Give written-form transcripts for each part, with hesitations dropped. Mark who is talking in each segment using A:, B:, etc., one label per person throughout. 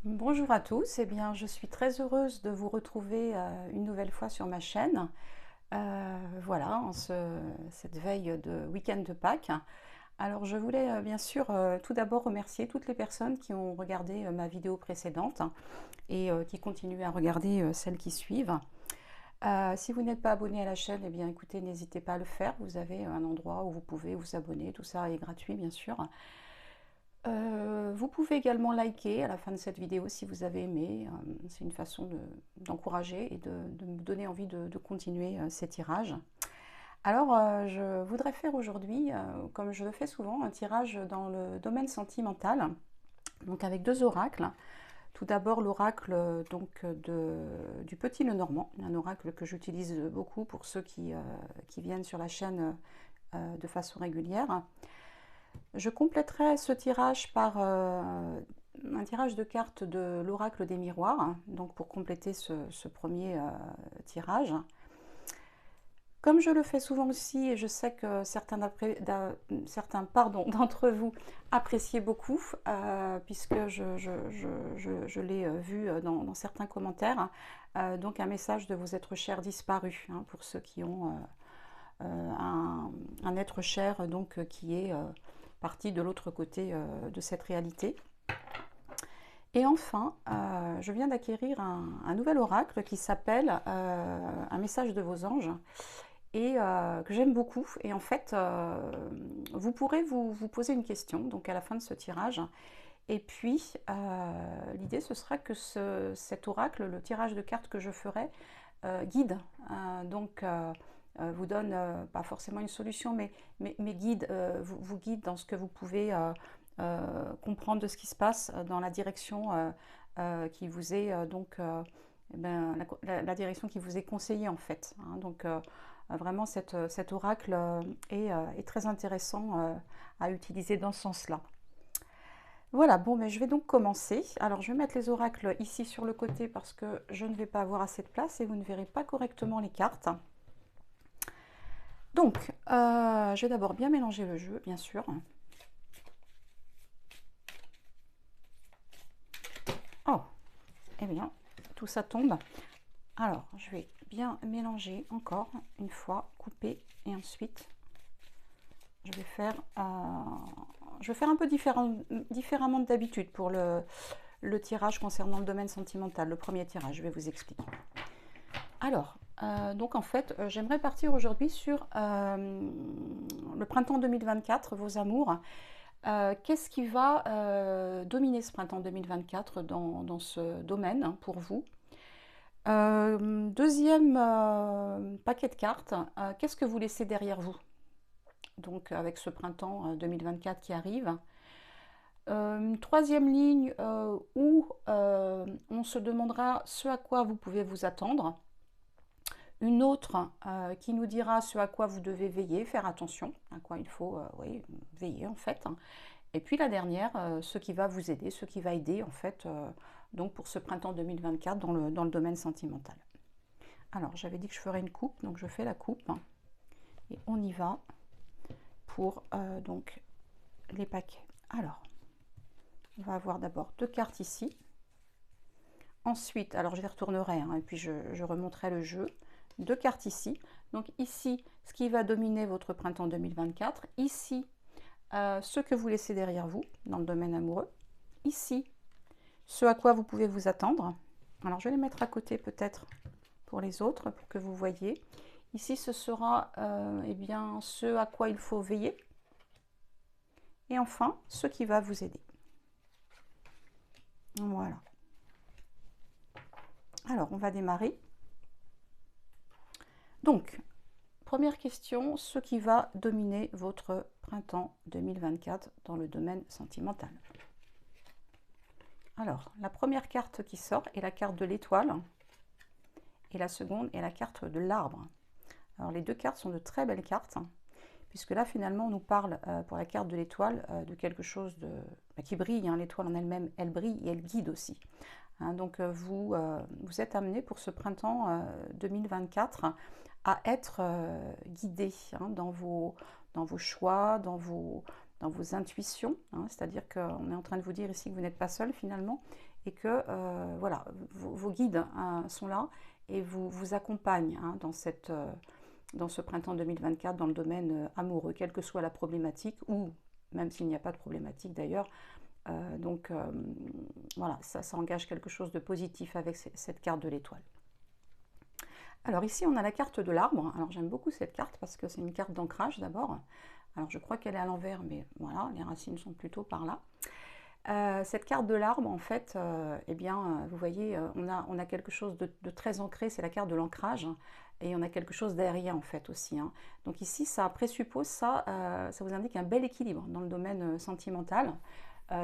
A: Bonjour à tous, eh bien, je suis très heureuse de vous retrouver une nouvelle fois sur ma chaîne. Voilà, cette veille de week-end de Pâques. Alors, je voulais bien sûr tout d'abord remercier toutes les personnes qui ont regardé ma vidéo précédente et qui continuent à regarder celles qui suivent. Si vous n'êtes pas abonné à la chaîne, eh bien, écoutez, n'hésitez pas à le faire. Vous avez un endroit où vous pouvez vous abonner. Tout ça est gratuit, bien sûr. Vous pouvez également liker à la fin de cette vidéo si vous avez aimé. C'est une façon d'encourager et de me donner envie de continuer ces tirages. Alors, je voudrais faire aujourd'hui, comme je le fais souvent, un tirage dans le domaine sentimental, donc avec deux oracles. Tout d'abord, l'oracle du Petit Lenormand, un oracle que j'utilise beaucoup pour ceux qui viennent sur la chaîne de façon régulière. Je compléterai ce tirage par un tirage de cartes de l'oracle des miroirs, donc pour compléter ce premier tirage. Comme je le fais souvent aussi, et je sais que certains d'entre vous appréciez beaucoup, puisque je l'ai vu dans certains commentaires, donc un message de vos êtres chers disparus, hein, pour ceux qui ont un être cher donc, qui est partie de l'autre côté de cette réalité. Et enfin, je viens d'acquérir un nouvel oracle qui s'appelle Un message de vos anges et que j'aime beaucoup. Et en fait, vous pourrez vous poser une question donc à la fin de ce tirage. Et puis, l'idée, ce sera que cet oracle, le tirage de cartes que je ferai, guide. Vous donne pas forcément une solution, mais guide, vous guide dans ce que vous pouvez comprendre de ce qui se passe dans la direction qui vous est la direction qui vous est conseillée en fait. Hein. Vraiment cet oracle est très intéressant à utiliser dans ce sens-là. Voilà, bon, mais je vais donc commencer. Alors, je vais mettre les oracles ici sur le côté parce que je ne vais pas avoir assez de place et vous ne verrez pas correctement les cartes. Donc, je vais d'abord bien mélanger le jeu, bien sûr. Oh, eh bien, tout ça tombe. Alors, je vais bien mélanger encore une fois, couper et ensuite, je vais faire un peu différemment d'habitude pour le tirage concernant le domaine sentimental, le premier tirage, je vais vous expliquer. Alors, donc en fait, j'aimerais partir aujourd'hui sur le printemps 2024, vos amours. Qu'est-ce qui va dominer ce printemps 2024 dans ce domaine hein, pour vous? Deuxième paquet de cartes, qu'est-ce que vous laissez derrière vous? Donc avec ce printemps 2024 qui arrive. Une troisième ligne où on se demandera ce à quoi vous pouvez vous attendre. Une autre qui nous dira ce à quoi vous devez veiller, faire attention, à quoi il faut oui, veiller en fait. Et puis la dernière, ce qui va vous aider, ce qui va aider en fait donc pour ce printemps 2024 dans le domaine sentimental. Alors j'avais dit que je ferais une coupe, donc je fais la coupe et on y va pour donc les paquets. Alors on va avoir d'abord deux cartes ici. Ensuite, alors je les retournerai hein, et puis je remonterai le jeu. Deux cartes ici. Donc ici, ce qui va dominer votre printemps 2024. Ici, ce que vous laissez derrière vous dans le domaine amoureux. Ici, ce à quoi vous pouvez vous attendre. Alors je vais les mettre à côté peut-être pour les autres, pour que vous voyez. Ici, ce sera eh bien, ce à quoi il faut veiller. Et enfin, ce qui va vous aider. Voilà. Alors, on va démarrer. Donc, première question, ce qui va dominer votre printemps 2024 dans le domaine sentimental. Alors, la première carte qui sort est la carte de l'étoile et la seconde est la carte de l'arbre. Alors, les deux cartes sont de très belles cartes puisque là, finalement, on nous parle pour la carte de l'étoile de quelque chose qui brille. Hein. L'étoile en elle-même, elle brille et elle guide aussi. Hein, donc, vous êtes amené pour ce printemps 2024 à être guidé hein, dans vos choix, dans dans vos intuitions, hein, c'est-à-dire qu'on est en train de vous dire ici que vous n'êtes pas seul finalement, et que voilà, vos guides sont là et vous accompagnent hein, dans ce printemps 2024 dans le domaine amoureux, quelle que soit la problématique, ou même s'il n'y a pas de problématique d'ailleurs. Donc voilà, ça engage quelque chose de positif avec cette carte de l'étoile. Alors ici, on a la carte de l'arbre. Alors j'aime beaucoup cette carte parce que c'est une carte d'ancrage d'abord. Alors je crois qu'elle est à l'envers, mais voilà, les racines sont plutôt par là. Cette carte de l'arbre, en fait, eh bien, vous voyez, on a quelque chose de très ancré, c'est la carte de l'ancrage, et on a quelque chose derrière, en fait, aussi. Hein. Donc ici, ça présuppose, ça vous indique un bel équilibre dans le domaine sentimental,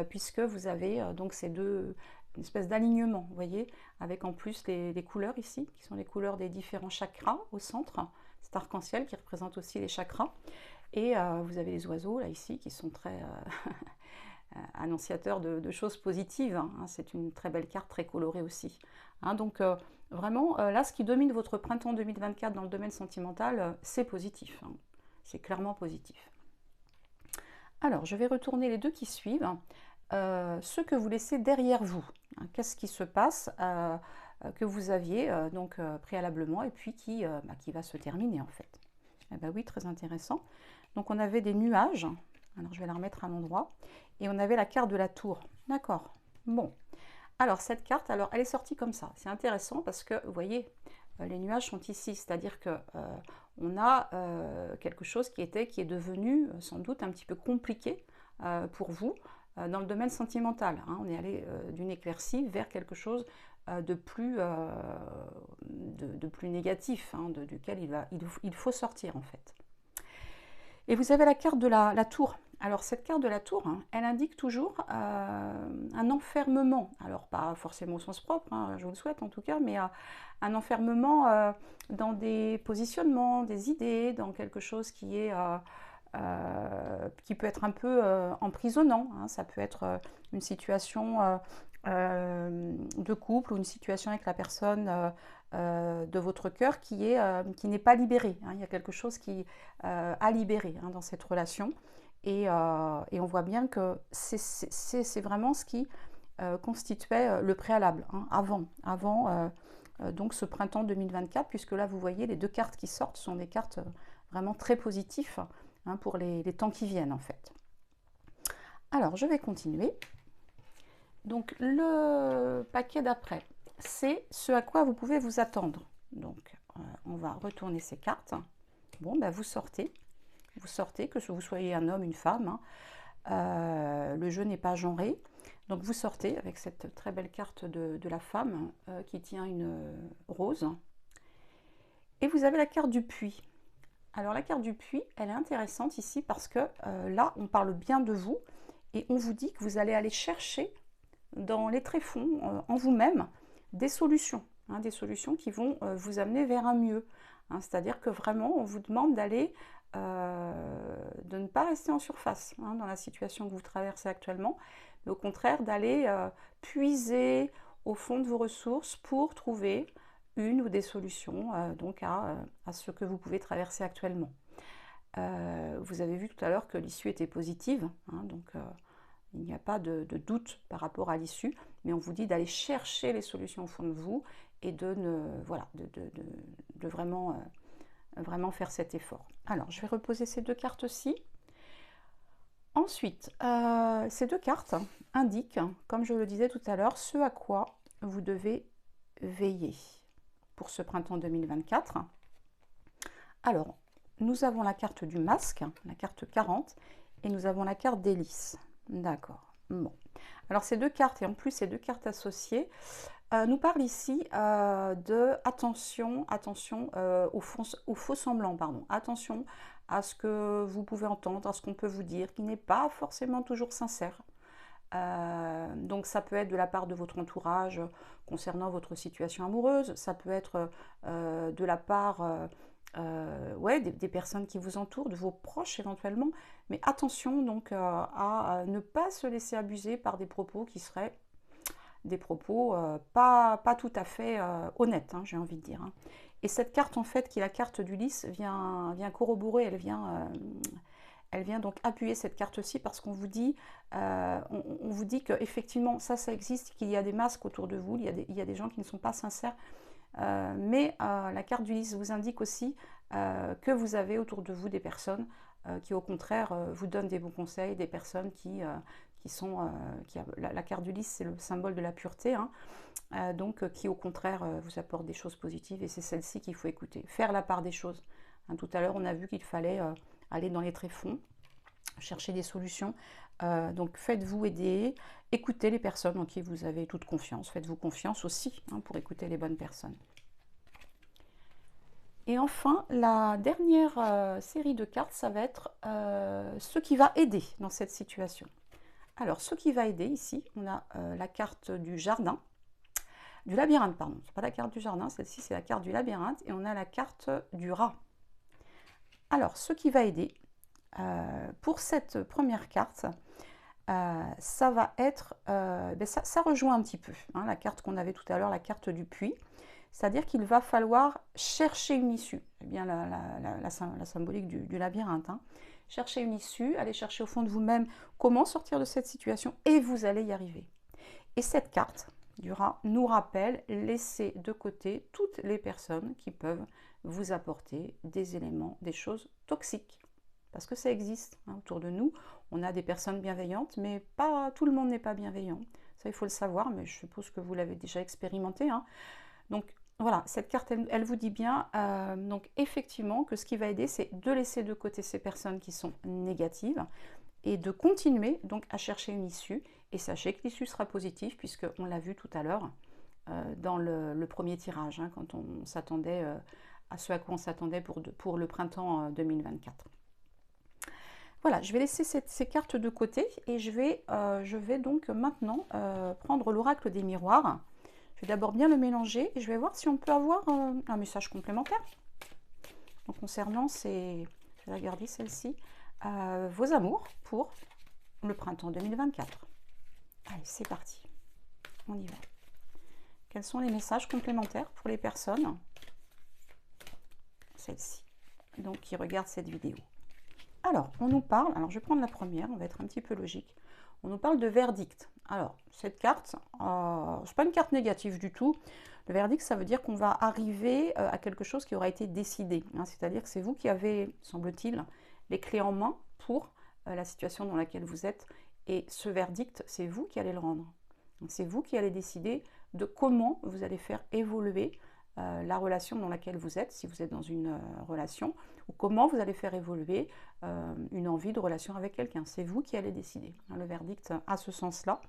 A: puisque vous avez donc ces deux, une espèce d'alignement, vous voyez, avec en plus les couleurs ici, qui sont les couleurs des différents chakras au centre, cet arc-en-ciel qui représente aussi les chakras, et vous avez les oiseaux, là, ici, qui sont très... annonciateur de choses positives. Hein. C'est une très belle carte, très colorée aussi. Hein, donc vraiment, là, ce qui domine votre printemps 2024 dans le domaine sentimental, c'est positif. Hein. C'est clairement positif. Alors, je vais retourner les deux qui suivent. Ce que vous laissez derrière vous. Hein. Qu'est-ce qui se passe que vous aviez donc préalablement et puis qui va se terminer en fait. Eh bien oui, très intéressant. Donc on avait des nuages. Alors je vais la remettre à l'endroit. Et on avait la carte de la tour. D'accord. Bon. Alors cette carte, alors elle est sortie comme ça. C'est intéressant parce que, vous voyez, les nuages sont ici. C'est-à-dire que on a quelque chose qui est devenu sans doute un petit peu compliqué pour vous dans le domaine sentimental. Hein. On est allé d'une éclaircie vers quelque chose de plus négatif, hein, duquel il faut sortir en fait. Et vous avez la carte de la tour. Alors cette carte de la tour, hein, elle indique toujours un enfermement. Alors pas forcément au sens propre, hein, je vous le souhaite en tout cas, mais un enfermement dans des positionnements, des idées, dans quelque chose qui peut être un peu emprisonnant. Hein. Ça peut être une situation de couple ou une situation avec la personne de votre cœur qui n'est pas libérée. Hein. Il y a quelque chose qui a libéré hein, dans cette relation. Et on voit bien que c'est vraiment ce qui constituait le préalable, hein, avant donc ce printemps 2024, puisque là vous voyez les deux cartes qui sortent sont des cartes vraiment très positives hein, pour les temps qui viennent en fait. Alors je vais continuer. Donc le paquet d'après, c'est ce à quoi vous pouvez vous attendre. Donc on va retourner ces cartes. Bon, ben vous sortez, que vous soyez un homme, une femme. Hein. Le jeu n'est pas genré. Donc vous sortez avec cette très belle carte de la femme qui tient une rose. Et vous avez la carte du puits. Alors la carte du puits, elle est intéressante ici parce que là, on parle bien de vous et on vous dit que vous allez aller chercher dans les tréfonds, en vous-même, des solutions. Hein, des solutions qui vont vous amener vers un mieux. Hein, c'est-à-dire que vraiment, on vous demande d'aller de ne pas rester en surface hein, dans la situation que vous traversez actuellement, mais au contraire d'aller puiser au fond de vos ressources pour trouver une ou des solutions donc à ce que vous pouvez traverser actuellement. Vous avez vu tout à l'heure que l'issue était positive, hein, donc il n'y a pas de doute par rapport à l'issue, mais on vous dit d'aller chercher les solutions au fond de vous et de vraiment faire cet effort. Alors, je vais reposer ces deux cartes-ci. Ensuite, ces deux cartes indiquent, comme je le disais tout à l'heure, ce à quoi vous devez veiller pour ce printemps 2024. Alors, nous avons la carte du masque, la carte 40, et nous avons la carte des lys. D'accord. Bon. Alors, ces deux cartes, et en plus ces deux cartes associées, nous parle ici de attention au faux semblant, pardon. Attention à ce que vous pouvez entendre, à ce qu'on peut vous dire, qui n'est pas forcément toujours sincère. Donc ça peut être de la part de votre entourage concernant votre situation amoureuse, ça peut être de la part des personnes qui vous entourent, de vos proches éventuellement, mais attention donc à ne pas se laisser abuser par des propos qui seraient des propos pas tout à fait honnêtes, hein, j'ai envie de dire. Hein. Et cette carte, en fait, qui est la carte du lys, vient corroborer, elle vient donc appuyer cette carte-ci parce qu'on vous dit, on vous dit qu'effectivement ça existe, qu'il y a des masques autour de vous, il y a des gens qui ne sont pas sincères, mais la carte du lys vous indique aussi que vous avez autour de vous des personnes qui au contraire vous donnent des bons conseils, des personnes qui sont, la carte du lys c'est le symbole de la pureté, hein, donc qui au contraire vous apportent des choses positives, et c'est celle-ci qu'il faut écouter, faire la part des choses. Hein, tout à l'heure on a vu qu'il fallait aller dans les tréfonds, chercher des solutions, donc faites-vous aider, écoutez les personnes en qui vous avez toute confiance, faites-vous confiance aussi, hein, pour écouter les bonnes personnes. Et enfin, la dernière série de cartes, ça va être ce qui va aider dans cette situation. Alors, ce qui va aider ici, on a la carte du jardin, du labyrinthe, pardon. C'est pas la carte du jardin, celle-ci c'est la carte du labyrinthe, et on a la carte du rat. Alors, ce qui va aider, pour cette première carte, ça va être, ça rejoint un petit peu hein, la carte qu'on avait tout à l'heure, la carte du puits. C'est-à-dire qu'il va falloir chercher une issue. C'est bien la symbolique du labyrinthe. Hein. Chercher une issue, aller chercher au fond de vous-même comment sortir de cette situation, et vous allez y arriver. Et cette carte du rat nous rappelle, laisser de côté toutes les personnes qui peuvent vous apporter des éléments, des choses toxiques. Parce que ça existe hein, autour de nous. On a des personnes bienveillantes, mais pas tout le monde n'est pas bienveillant. Ça, il faut le savoir, mais je suppose que vous l'avez déjà expérimenté. Hein. Donc, voilà, cette carte, elle vous dit bien, donc effectivement, que ce qui va aider, c'est de laisser de côté ces personnes qui sont négatives et de continuer donc à chercher une issue. Et sachez que l'issue sera positive, puisqu'on l'a vu tout à l'heure dans le premier tirage, hein, quand on s'attendait à ce à quoi on s'attendait pour le printemps 2024. Voilà, je vais laisser ces cartes de côté et je vais donc maintenant prendre l'oracle des miroirs. Je vais d'abord bien le mélanger et je vais voir si on peut avoir un message complémentaire. Donc concernant je vais la garder celle-ci, vos amours pour le printemps 2024. Allez, c'est parti, on y va. Quels sont les messages complémentaires pour les personnes, celle-ci, donc qui regardent cette vidéo? Alors, on nous parle, alors je vais prendre la première, on va être un petit peu logique. On nous parle de verdict. Alors, cette carte, c'est pas une carte négative du tout. Le verdict, ça veut dire qu'on va arriver à quelque chose qui aura été décidé. Hein, c'est-à-dire que c'est vous qui avez, semble-t-il, les clés en main pour la situation dans laquelle vous êtes. Et ce verdict, c'est vous qui allez le rendre. C'est vous qui allez décider de comment vous allez faire évoluer la relation dans laquelle vous êtes, si vous êtes dans une relation, ou comment vous allez faire évoluer une envie de relation avec quelqu'un. C'est vous qui allez décider. Le verdict a ce sens-là.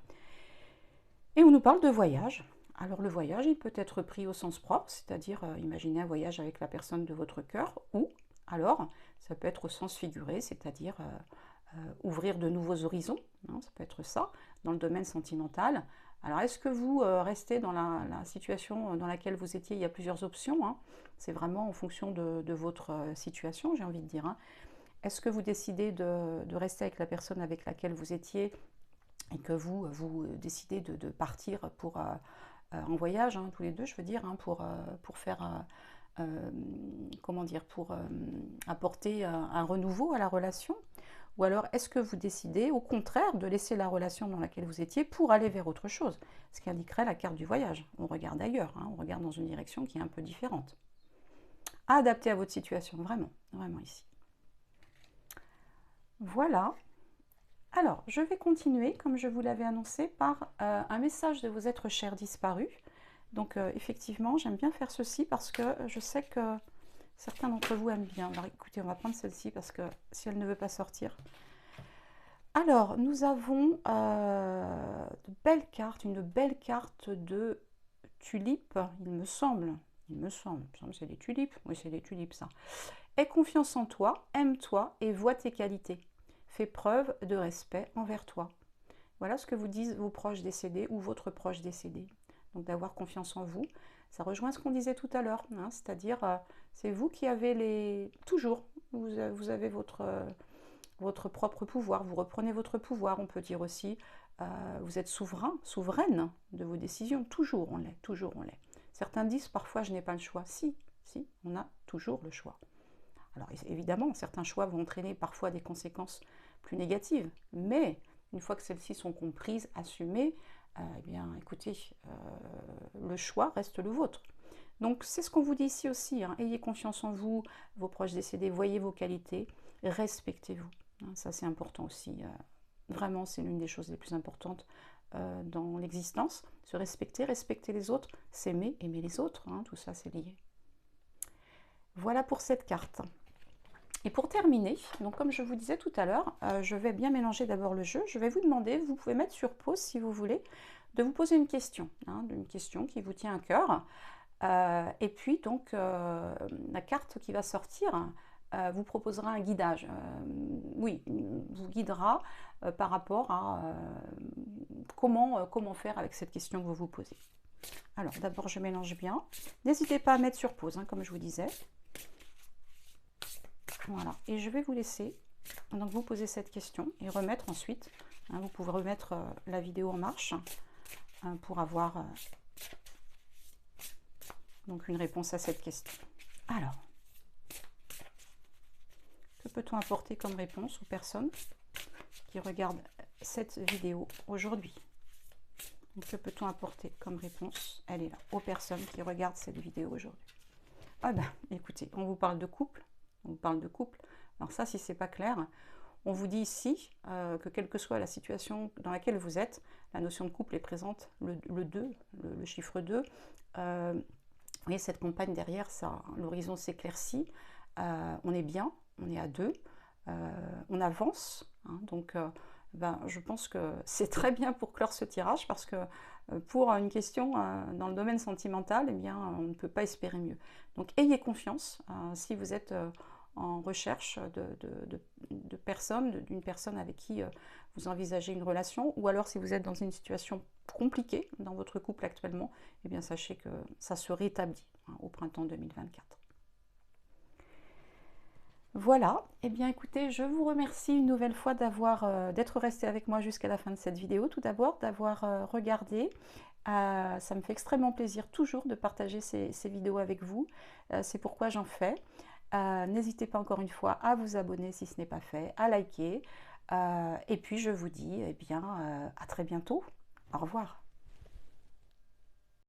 A: Et on nous parle de voyage. Alors le voyage, il peut être pris au sens propre, c'est-à-dire imaginez un voyage avec la personne de votre cœur, ou alors ça peut être au sens figuré, c'est-à-dire ouvrir de nouveaux horizons, hein, ça peut être ça, dans le domaine sentimental. Alors, est-ce que vous restez dans la situation dans laquelle vous étiez? Il y a plusieurs options, hein. C'est vraiment en fonction de votre situation, j'ai envie de dire. Hein. Est-ce que vous décidez de rester avec la personne avec laquelle vous étiez et que vous décidez de partir pour, en voyage, hein, tous les deux, je veux dire, hein, pour faire, comment dire, pour apporter un renouveau à la relation? Ou alors, est-ce que vous décidez, au contraire, de laisser la relation dans laquelle vous étiez pour aller vers autre chose? Ce qui indiquerait la carte du voyage. On regarde ailleurs, hein, on regarde dans une direction qui est un peu différente. Adapté à votre situation, vraiment, vraiment ici. Voilà. Alors, je vais continuer, comme je vous l'avais annoncé, par un message de vos êtres chers disparus. Donc, effectivement, j'aime bien faire ceci parce que je sais que certains d'entre vous aiment bien. Alors écoutez, on va prendre celle-ci parce que si elle ne veut pas sortir. Alors, nous avons de belles cartes, une belle carte de tulipes, il me semble. Il me semble que c'est des tulipes. Oui, c'est des tulipes, ça. Aie confiance en toi, aime-toi et vois tes qualités. Fais preuve de respect envers toi. Voilà ce que vous disent vos proches décédés ou votre proche décédé. Donc d'avoir confiance en vous. Ça rejoint ce qu'on disait tout à l'heure, hein, c'est-à-dire c'est vous qui avez toujours, vous avez votre propre pouvoir, vous reprenez votre pouvoir, on peut dire aussi, vous êtes souveraine de vos décisions, toujours on l'est, toujours on l'est. Certains disent parfois je n'ai pas le choix, si, on a toujours le choix. Alors évidemment, certains choix vont entraîner parfois des conséquences plus négatives, mais une fois que celles-ci sont comprises, assumées, eh bien écoutez, le choix reste le vôtre. Donc c'est ce qu'on vous dit ici aussi, hein. Ayez confiance en vous, vos proches décédés, voyez vos qualités, respectez-vous. Hein, ça c'est important aussi, vraiment c'est l'une des choses les plus importantes dans l'existence. Se respecter, respecter les autres, s'aimer, aimer les autres, hein, tout ça c'est lié. Voilà pour cette carte. Et pour terminer, donc comme je vous disais tout à l'heure, je vais bien mélanger d'abord le jeu. Je vais vous demander, vous pouvez mettre sur pause si vous voulez, de vous poser une question, hein, une question qui vous tient à cœur. Et puis donc la carte qui va sortir vous proposera un guidage. Oui, vous guidera par rapport à comment faire avec cette question que vous vous posez. Alors d'abord je mélange bien. N'hésitez pas à mettre sur pause, hein, comme je vous disais. Voilà, et je vais vous laisser donc vous poser cette question et remettre ensuite, hein, vous pouvez remettre la vidéo en marche pour avoir donc une réponse à cette question. Alors, que peut-on apporter comme réponse aux personnes qui regardent cette vidéo aujourd'hui? Que peut-on apporter comme réponse? Elle est là, aux personnes qui regardent cette vidéo aujourd'hui. Ah ben, écoutez, on vous parle de couple. On vous parle de couple. Alors ça, si c'est pas clair, on vous dit ici que quelle que soit la situation dans laquelle vous êtes, la notion de couple est présente, le 2, le chiffre 2. Vous voyez, cette compagne derrière, ça, l'horizon s'éclaircit, on est bien, on est à deux, on avance, hein, donc ben, je pense que c'est très bien pour clore ce tirage, parce que pour une question dans le domaine sentimental, eh bien, on ne peut pas espérer mieux. Donc ayez confiance si vous êtes en recherche de personnes, d'une personne avec qui vous envisagez une relation, ou alors si vous êtes dans une situation compliquée dans votre couple actuellement, eh bien sachez que ça se rétablit au printemps 2024. Voilà, eh bien écoutez, je vous remercie une nouvelle fois d'être resté avec moi jusqu'à la fin de cette vidéo. Tout d'abord, d'avoir regardé. Ça me fait extrêmement plaisir toujours de partager ces vidéos avec vous. C'est pourquoi j'en fais. N'hésitez pas encore une fois à vous abonner si ce n'est pas fait, à liker. Et puis je vous dis eh bien, à très bientôt. Au revoir.